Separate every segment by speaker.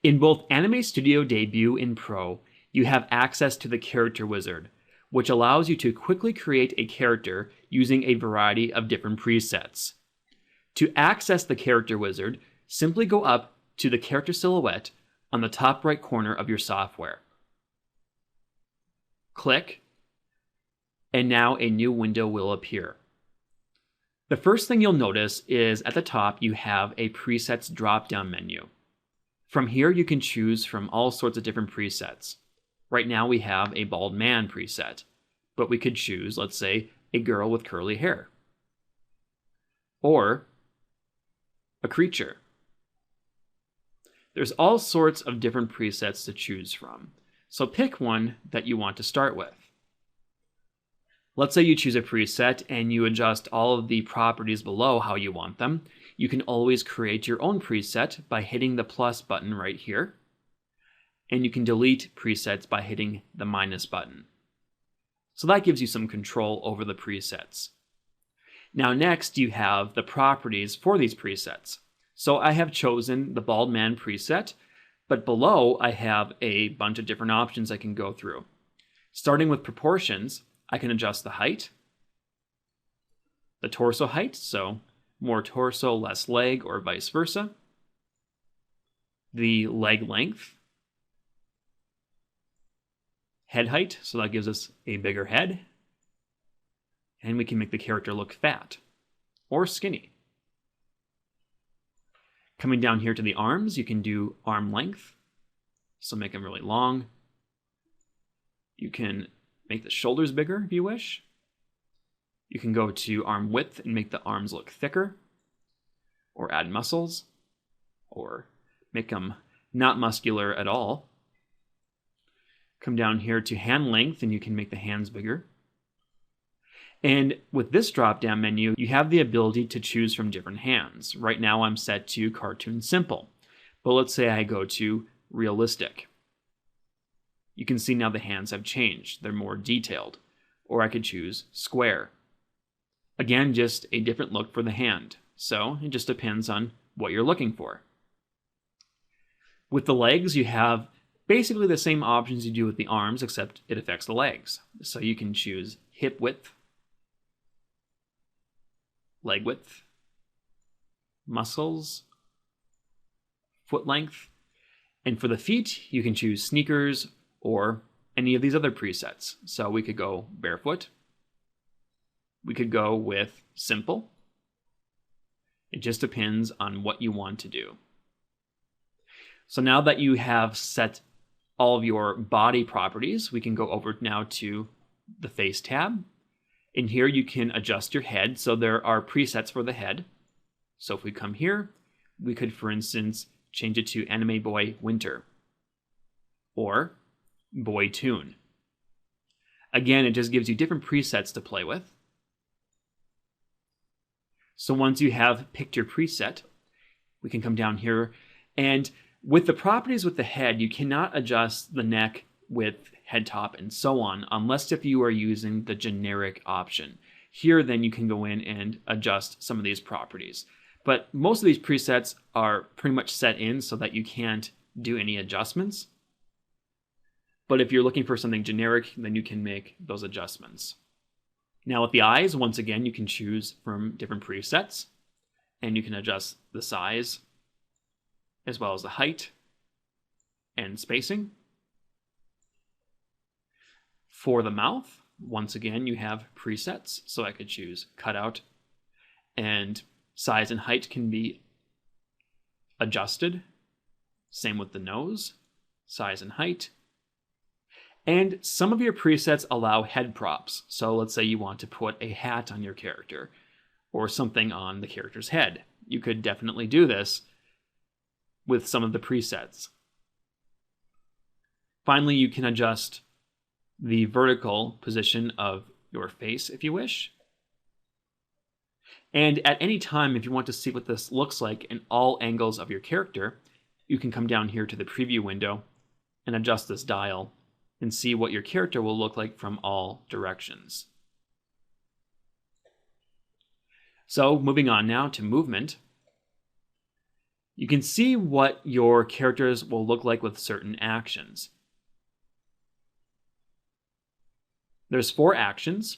Speaker 1: In both Anime Studio Debut and Pro, you have access to the Character Wizard, which allows you to quickly create a character using a variety of different presets. To access the Character Wizard, simply go up to the character silhouette on the top right corner of your software. Click, and now a new window will appear. The first thing you'll notice is at the top you have a presets drop-down menu. From here you can choose from all sorts of different presets. Right now we have a bald man preset, but we could choose, let's say, a girl with curly hair, or a creature. There's all sorts of different presets to choose from, so pick one that you want to start with. Let's say you choose a preset and you adjust all of the properties below how you want them. You can always create your own preset by hitting the plus button right here. And you can delete presets by hitting the minus button. So that gives you some control over the presets. Now next you have the properties for these presets. So I have chosen the bald man preset, but below I have a bunch of different options I can go through. Starting with proportions, I can adjust the height, the torso height, so more torso, less leg, or vice versa, the leg length, head height, so that gives us a bigger head, and we can make the character look fat or skinny. Coming down here to the arms, you can do arm length, so make them really long. You can make the shoulders bigger if you wish. You can go to arm width and make the arms look thicker, or add muscles, or make them not muscular at all. Come down here to hand length and you can make the hands bigger. And with this drop-down menu, you have the ability to choose from different hands. Right now I'm set to cartoon simple, but let's say I go to realistic. You can see now the hands have changed. They're more detailed. Or I could choose square. Again, just a different look for the hand. So it just depends on what you're looking for. With the legs, you have basically the same options you do with the arms, except it affects the legs. So you can choose hip width, leg width, muscles, foot length. And for the feet, you can choose sneakers or any of these other presets. So we could go barefoot. We could go with simple. It just depends on what you want to do. So now that you have set all of your body properties, we can go over now to the face tab. In here you can adjust your head. So there are presets for the head. So if we come here, we could, for instance, change it to Anime Boy Winter or Boy Toon. Again, it just gives you different presets to play with. So once you have picked your preset, we can come down here, and with the properties with the head, you cannot adjust the neck, width, head top, and so on, unless if you are using the generic option. Here, then you can go in and adjust some of these properties. But most of these presets are pretty much set in so that you can't do any adjustments. But if you're looking for something generic, then you can make those adjustments. Now with the eyes, once again, you can choose from different presets, and you can adjust the size, as well as the height and spacing. For the mouth, once again, you have presets, so I could choose cutout, and size and height can be adjusted. Same with the nose, size and height. And some of your presets allow head props. So let's say you want to put a hat on your character or something on the character's head. You could definitely do this with some of the presets. Finally, you can adjust the vertical position of your face if you wish. And at any time, if you want to see what this looks like in all angles of your character, you can come down here to the preview window and adjust this dial and see what your character will look like from all directions. So moving on now to movement. you can see what your characters will look like with certain actions. There's 4 actions,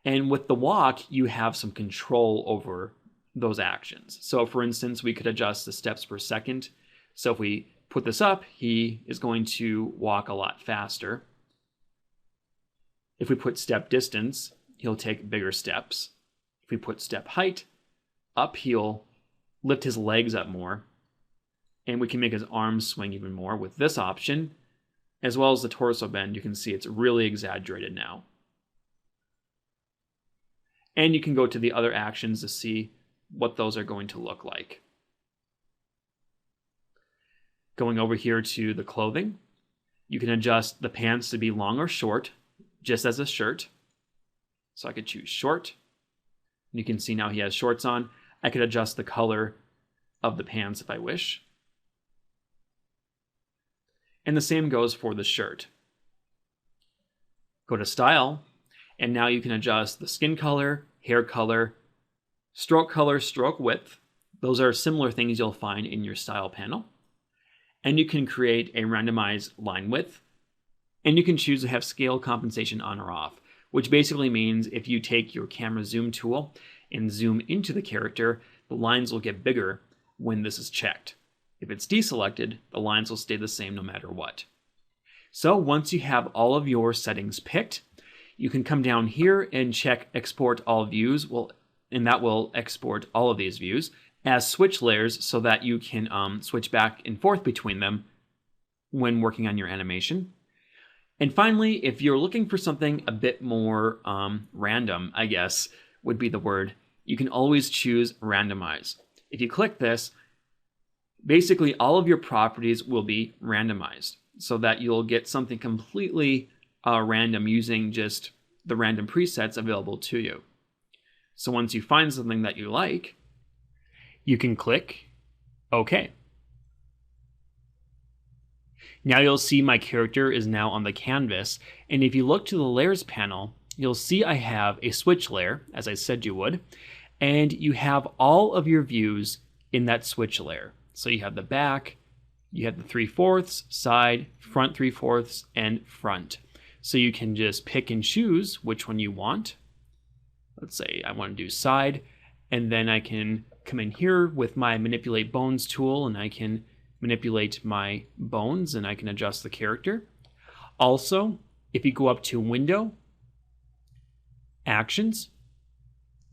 Speaker 1: and with the walk, you have some control over those actions. So for instance, we could adjust the steps per second. So if we put this up, he is going to walk a lot faster. If we put step distance, he'll take bigger steps. If we put step height up, he'll lift his legs up more. And we can make his arms swing even more with this option, as well as the torso bend. You can see it's really exaggerated now. And you can go to the other actions to see what those are going to look like. Going over here to the clothing, you can adjust the pants to be long or short, just as a shirt. So I could choose short. You can see now he has shorts on. I could adjust the color of the pants if I wish. And the same goes for the shirt. Go to style, and now you can adjust the skin color, hair color, stroke width. Those are similar things you'll find in your style panel. And you can create a randomized line width. And you can choose to have scale compensation on or off, which basically means if you take your camera zoom tool and zoom into the character, the lines will get bigger when this is checked. If it's deselected, the lines will stay the same no matter what. So once you have all of your settings picked, you can come down here and check export all views, and that will export all of these views as switch layers so that you can switch back and forth between them when working on your animation. And finally, if you're looking for something a bit more random, I guess would be the word, you can always choose randomize. If you click this, basically all of your properties will be randomized so that you'll get something completely random using just the random presets available to you. So once you find something that you like, you can click OK. Now you'll see my character is now on the canvas, and if you look to the layers panel, you'll see I have a switch layer, as I said you would, and you have all of your views in that switch layer. So you have the back, you have the 3/4, side, front 3/4, and front. So you can just pick and choose which one you want. Let's say I want to do side, and then I can come in here with my manipulate bones tool, and I can manipulate my bones, and I can adjust the character. Also, if you go up to window, actions,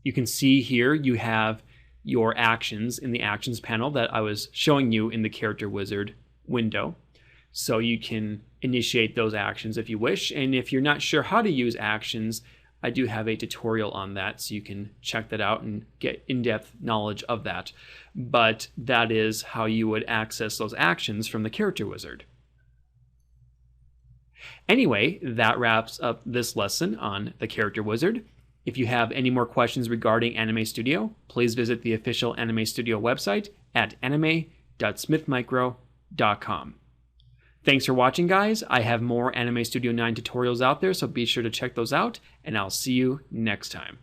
Speaker 1: you can see here you have your actions in the actions panel that I was showing you in the character wizard window. So you can initiate those actions if you wish, and if you're not sure how to use actions, I do have a tutorial on that, so you can check that out and get in-depth knowledge of that. But that is how you would access those actions from the character wizard. Anyway, that wraps up this lesson on the character wizard. If you have any more questions regarding Anime Studio, please visit the official Anime Studio website at anime.smithmicro.com. Thanks for watching, guys. I have more Anime Studio 9 tutorials out there, so be sure to check those out, and I'll see you next time.